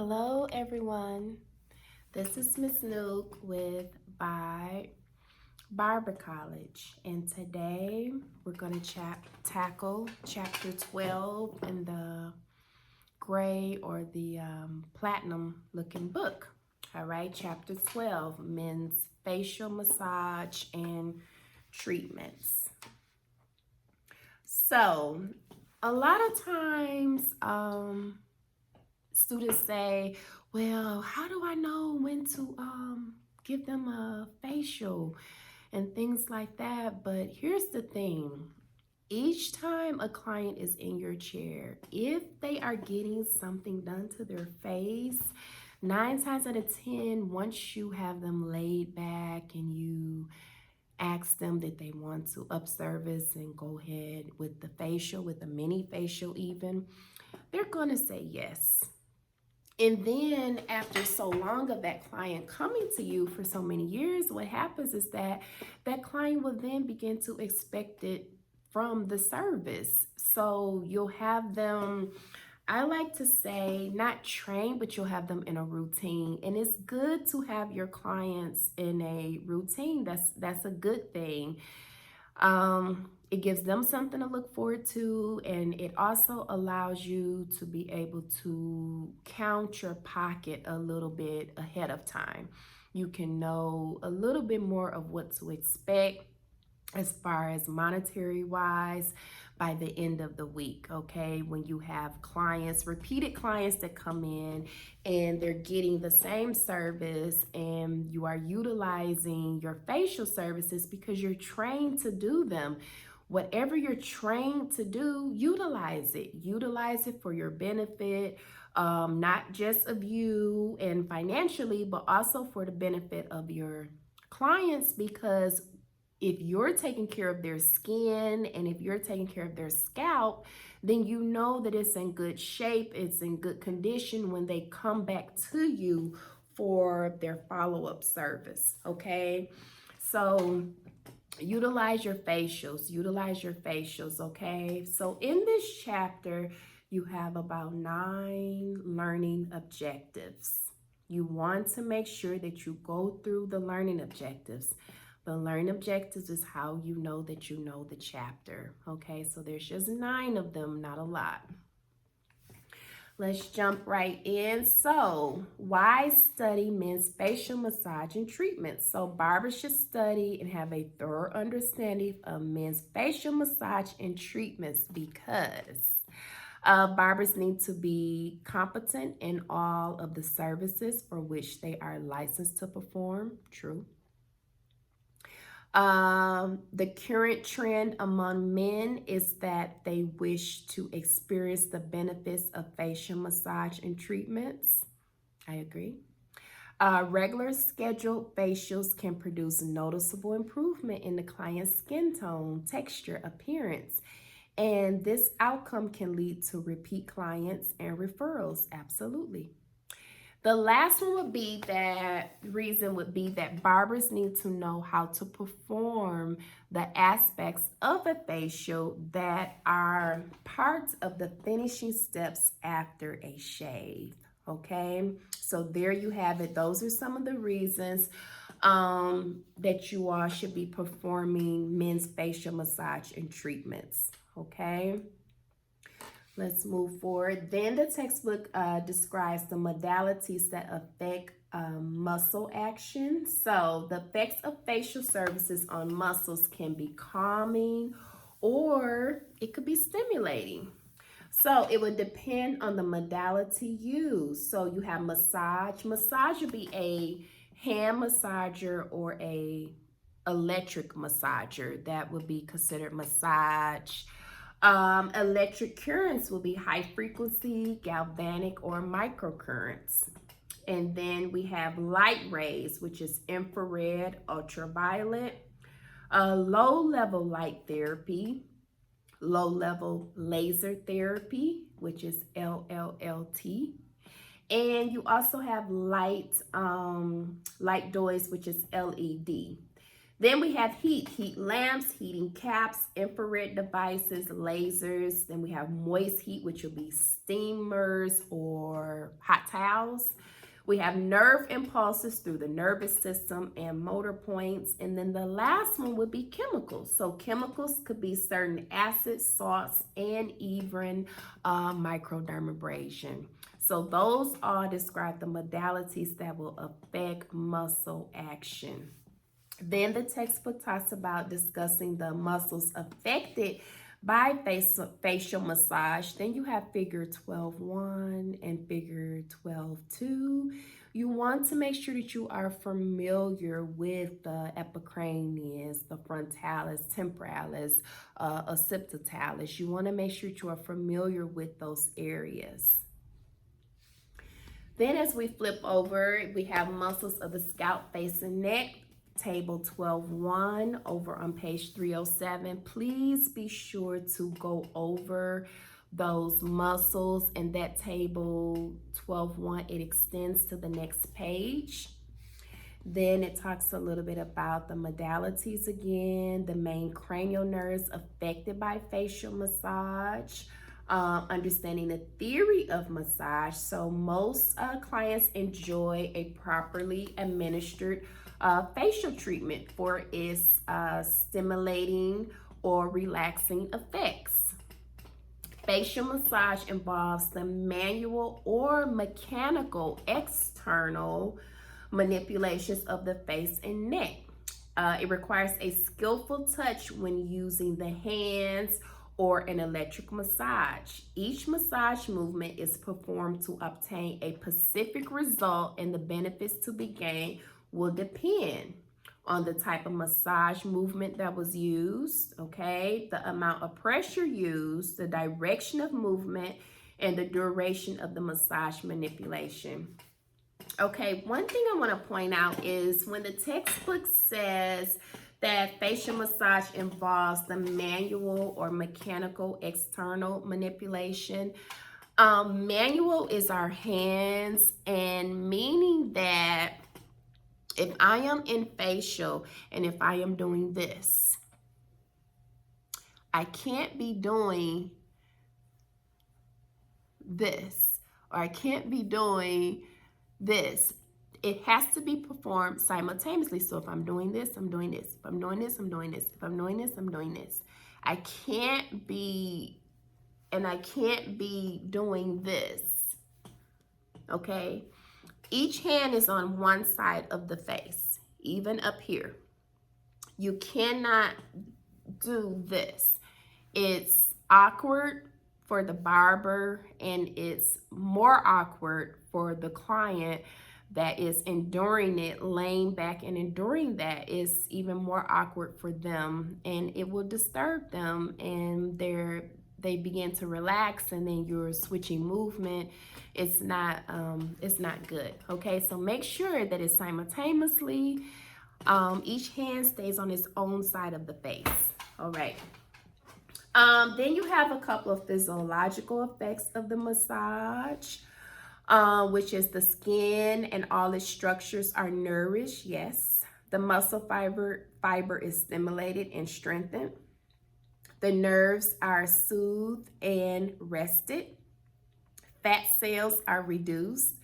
Hello, everyone. This is Miss Nook with Barber College, and today we're going to tackle chapter 12 in the gray or the platinum looking book. All right, chapter 12, men's facial massage and treatments. So, a lot of times, students say, well, how do I know when to give them a facial and things like that? But here's the thing. Each time a client is in your chair, if they are getting something done to their face, 9 times out of 10, once you have them laid back and you ask them that they want to up service and go ahead with the facial, with the mini facial even, they're going to say yes. And then after so long of that client coming to you for so many years, what happens is that client will then begin to expect it from the service. So you'll have them, I like to say, not trained, but you'll have them in a routine. And it's good to have your clients in a routine. That's a good thing. It gives them something to look forward to, and it also allows you to be able to count your pocket a little bit ahead of time. You can know a little bit more of what to expect as far as monetary wise by the end of the week, okay? When you have clients, repeated clients that come in and they're getting the same service and you are utilizing your facial services because you're trained to do them. Whatever you're trained to do, utilize it. Utilize it for your benefit, not just of you and financially, but also for the benefit of your clients, because if you're taking care of their skin and if you're taking care of their scalp, then you know that it's in good shape, it's in good condition when they come back to you for their follow-up service, okay? So utilize your facials, okay? So in this chapter, you have about 9 learning objectives. You want to make sure that you go through the learning objectives. The learning objectives is how you know that you know the chapter, okay? So there's just 9 of them, not a lot. Let's jump right in. So, why study men's facial massage and treatments? So, barbers should study and have a thorough understanding of men's facial massage and treatments because barbers need to be competent in all of the services for which they are licensed to perform. True. The current trend among men is that they wish to experience the benefits of facial massage and treatments. I agree. Regular scheduled facials can produce noticeable improvement in the client's skin tone, texture, appearance, and this outcome can lead to repeat clients and referrals. Absolutely. The last one would be that barbers need to know how to perform the aspects of a facial that are parts of the finishing steps after a shave. Okay, so there you have it. Those are some of the reasons that you all should be performing men's facial massage and treatments. Okay. Let's move forward. Then the textbook describes the modalities that affect muscle action. So the effects of facial services on muscles can be calming or it could be stimulating. So it would depend on the modality used. So you have massage. Massage would be a hand massager or a electric massager. That would be considered massage. Electric currents will be high frequency, galvanic, or microcurrents. And then we have light rays, which is infrared, ultraviolet, low level light therapy, low level laser therapy, which is LLLT. And you also have light diodes, which is LED. Then we have heat lamps, heating caps, infrared devices, lasers. Then we have moist heat, which will be steamers or hot towels. We have nerve impulses through the nervous system and motor points. And then the last one would be chemicals. So chemicals could be certain acids, salts, and even microdermabrasion. So those all describe the modalities that will affect muscle action. Then the textbook talks about discussing the muscles affected by facial massage. Then you have figure 12.1 and figure 12.2. You want to make sure that you are familiar with the epicranius, the frontalis, temporalis, occipitalis. You want to make sure that you are familiar with those areas. Then as we flip over, we have muscles of the scalp, face, and neck. Table 12.1 over on page 307. Please be sure to go over those muscles in that table 12.1. It extends to the next page. Then it talks a little bit about the modalities again, the main cranial nerves affected by facial massage. Understanding the theory of massage. So most clients enjoy a properly administered facial treatment for its stimulating or relaxing effects. Facial massage involves the manual or mechanical external manipulations of the face and neck. It requires a skillful touch when using the hands or an electric massage. Each massage movement is performed to obtain a specific result, and the benefits to be gained will depend on the type of massage movement that was used, okay, the amount of pressure used, the direction of movement, and the duration of the massage manipulation. Okay, one thing I want to point out is when the textbook says that facial massage involves the manual or mechanical external manipulation. Manual is our hands, and meaning that if I am in facial and if I am doing this, I can't be doing this, or I can't be doing this. It has to be performed simultaneously. So if I'm doing this, I'm doing this. If I'm doing this, I'm doing this. If I'm doing this, I'm doing this. I can't be doing this. Okay? Each hand is on one side of the face, even up here. You cannot do this. It's awkward for the barber, and it's more awkward for the client that is enduring it, laying back and enduring that is even more awkward for them, and it will disturb them, and they begin to relax, and then you're switching movement. It's not good. Okay, so make sure that it's simultaneously. Each hand stays on its own side of the face. All right. Then you have a couple of physiological effects of the massage, which is the skin and all its structures are nourished. Yes. The muscle fiber is stimulated and strengthened. The nerves are soothed and rested. Fat cells are reduced.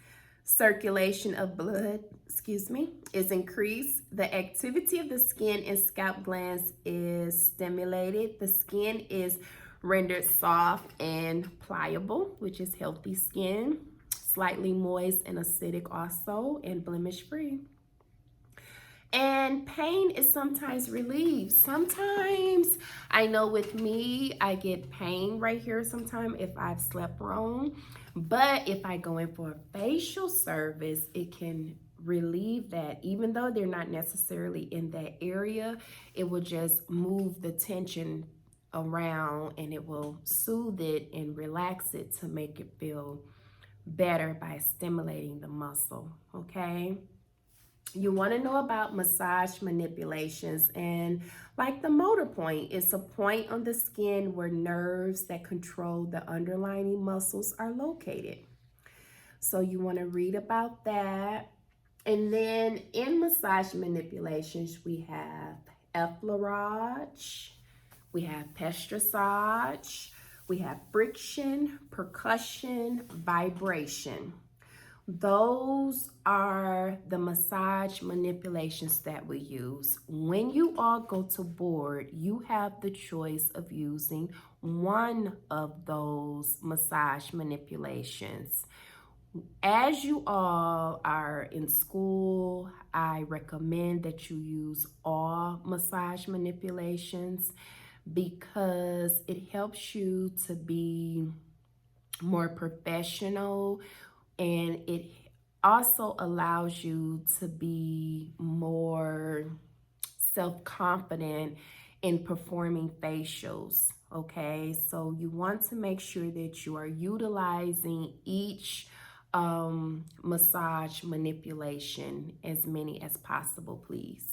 Circulation of blood, is increased. The activity of the skin and scalp glands is stimulated. The skin is rendered soft and pliable, which is healthy skin. Slightly moist and acidic also, and blemish free. And pain is sometimes relieved. Sometimes, I know with me, I get pain right here sometimes if I've slept wrong. But if I go in for a facial service, it can relieve that. Even though they're not necessarily in that area, it will just move the tension around, and it will soothe it and relax it to make it feel better by stimulating the muscle, okay? You want to know about massage manipulations, and like the motor point, it's a point on the skin where nerves that control the underlying muscles are located. So you want to read about that. And then in massage manipulations, we have effleurage, we have pestissage, we have friction, percussion, vibration. Those are the massage manipulations that we use. When you all go to board, you have the choice of using one of those massage manipulations. As you all are in school, I recommend that you use all massage manipulations because it helps you to be more professional, and it also allows you to be more self-confident in performing facials. Okay, so you want to make sure that you are utilizing each massage manipulation, as many as possible, please.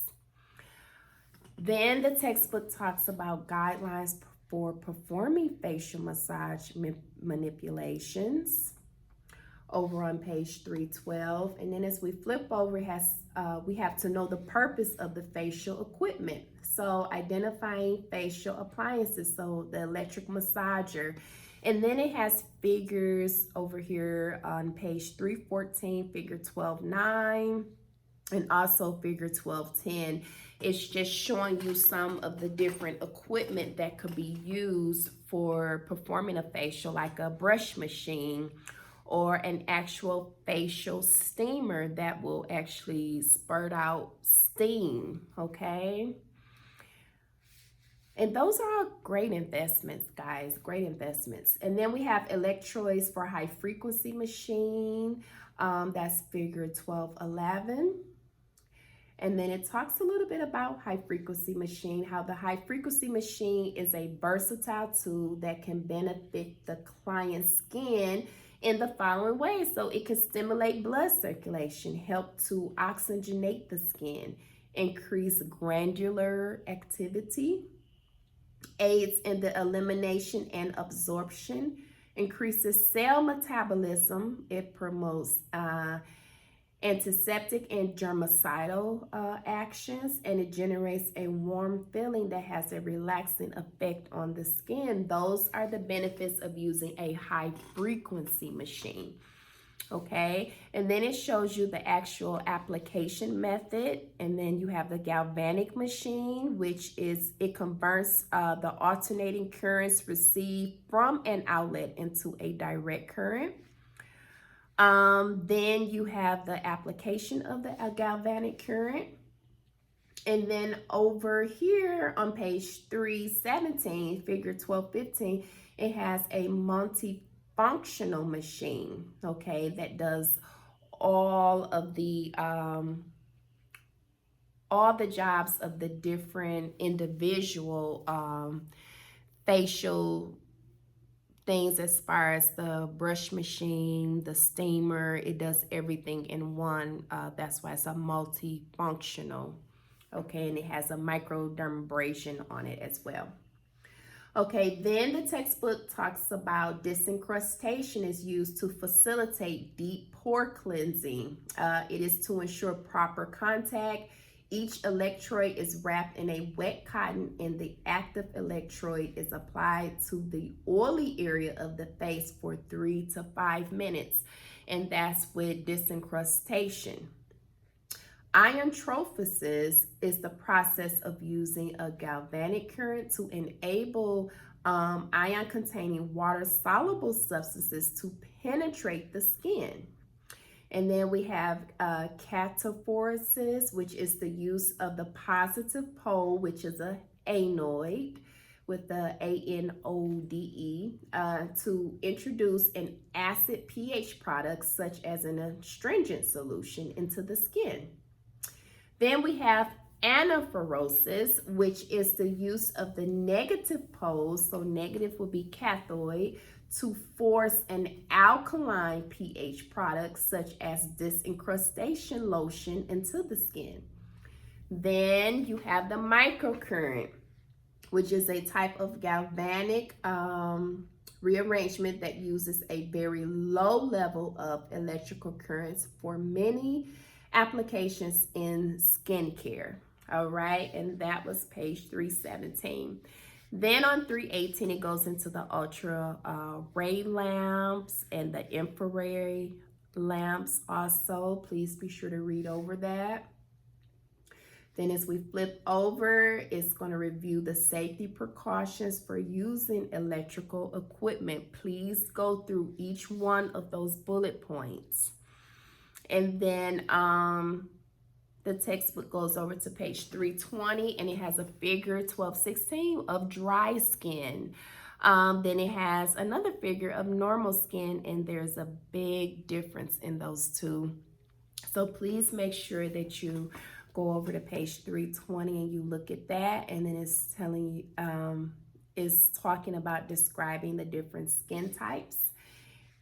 Then the textbook talks about guidelines for performing facial massage manipulations over on page 312. And then as we flip over, we have to know the purpose of the facial equipment. So identifying facial appliances, so the electric massager. And then it has figures over here on page 314, figure 12.9, and also figure 12.10. It's just showing you some of the different equipment that could be used for performing a facial, like a brush machine or an actual facial steamer that will actually spurt out steam, okay? And those are all great investments, guys, great investments. And then we have electrodes for high frequency machine. That's figure 12.11. And then it talks a little bit about high frequency machine, how the high frequency machine is a versatile tool that can benefit the client's skin in the following ways. So it can stimulate blood circulation, help to oxygenate the skin, increase glandular activity, aids in the elimination and absorption, increases cell metabolism, it promotes antiseptic and germicidal actions, and it generates a warm feeling that has a relaxing effect on the skin. Those are the benefits of using a high frequency machine. Okay, and then it shows you the actual application method, and then you have the galvanic machine, which is it converts the alternating currents received from an outlet into a direct current. Then you have the application of the galvanic current. And then over here on page 317, figure 1215, it has a multifunctional machine, okay, that does all the jobs of the different individual facial things, as far as the brush machine, the steamer. It does everything in one. That's why it's a multifunctional. Okay, and it has a microdermabrasion on it as well. Okay, then the textbook talks about disincrustation is used to facilitate deep pore cleansing. It is to ensure proper contact. Each electrode is wrapped in a wet cotton, and the active electrode is applied to the oily area of the face for 3 to 5 minutes, and that's with disincrustation. Iontrophosis is the process of using a galvanic current to enable ion-containing water-soluble substances to penetrate the skin. And then we have cataphoresis, which is the use of the positive pole, which is a anoid with the ANODE, to introduce an acid pH product such as an astringent solution into the skin. Then we have anaphoresis, which is the use of the negative pole, so negative will be cathode, to force an alkaline pH product such as disincrustation lotion into the skin. Then you have the microcurrent, which is a type of galvanic rearrangement that uses a very low level of electrical currents for many applications in skincare. All right, and that was page 317. Then on 318, it goes into the ultra ray lamps and the infrared lamps also. Please be sure to read over that. Then as we flip over, it's going to review the safety precautions for using electrical equipment. Please go through each one of those bullet points. And then the textbook goes over to page 320, and it has a figure 1216 of dry skin. Then it has another figure of normal skin, and there's a big difference in those two. So please make sure that you go over to page 320 and you look at that, and then it's telling you, is talking about describing the different skin types.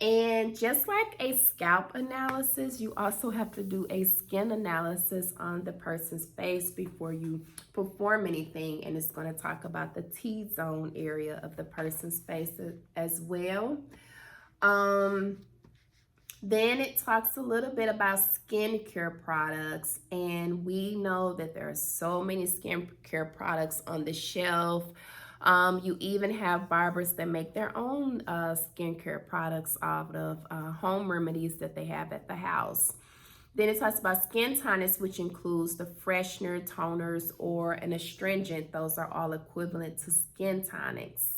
And just like a scalp analysis, you also have to do a skin analysis on the person's face before you perform anything. And it's going to talk about the T-zone area of the person's face as well. Then it talks a little bit about skincare products, and we know that there are so many skincare products on the shelf. You even have barbers that make their own skincare products out of home remedies that they have at the house. Then it talks about skin tonics, which includes the freshener, toners, or an astringent. Those are all equivalent to skin tonics.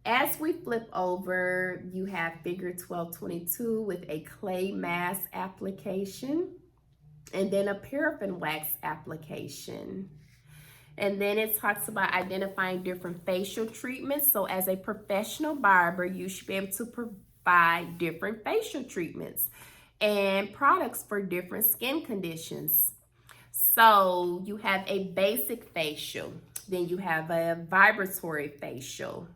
As we flip over, you have figure 1222 with a clay mask application and then a paraffin wax application. And then it talks about identifying different facial treatments. So as a professional barber, you should be able to provide different facial treatments and products for different skin conditions. So you have a basic facial, then you have a vibratory facial.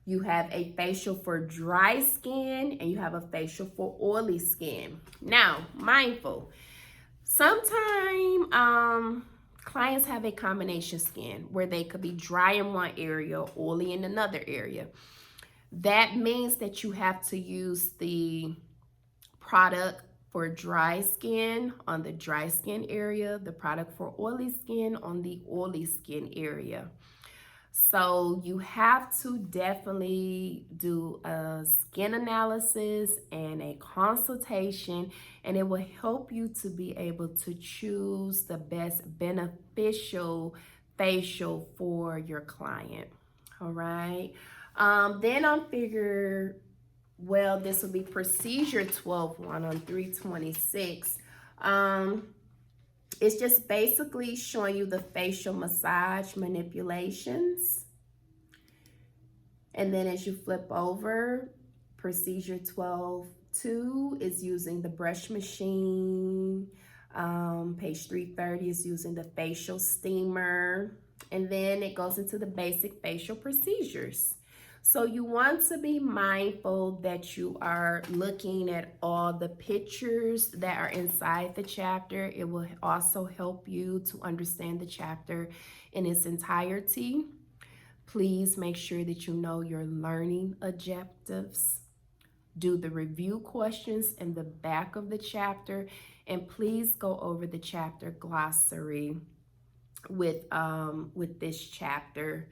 You have a facial for dry skin, and you have a facial for oily skin. Now, mindful, sometimes clients have a combination skin where they could be dry in one area, oily in another area. That means that you have to use the product for dry skin on the dry skin area, the product for oily skin on the oily skin area. So you have to definitely do a skin analysis and a consultation, and it will help you to be able to choose the best beneficial facial for your client. All right. Then on figure, well, this will be procedure 12.1 on 326. It's just basically showing you the facial massage manipulations. And then as you flip over, procedure 12.2 is using the brush machine. Page 330 is using the facial steamer. And then it goes into the basic facial procedures. So you want to be mindful that you are looking at all the pictures that are inside the chapter. It will also help you to understand the chapter in its entirety. Please make sure that you know your learning objectives. Do the review questions in the back of the chapter, and please go over the chapter glossary with this chapter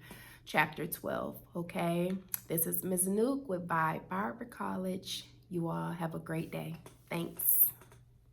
12. Okay, this is Ms. Nuke with Barber College. You all have a great day. Thanks.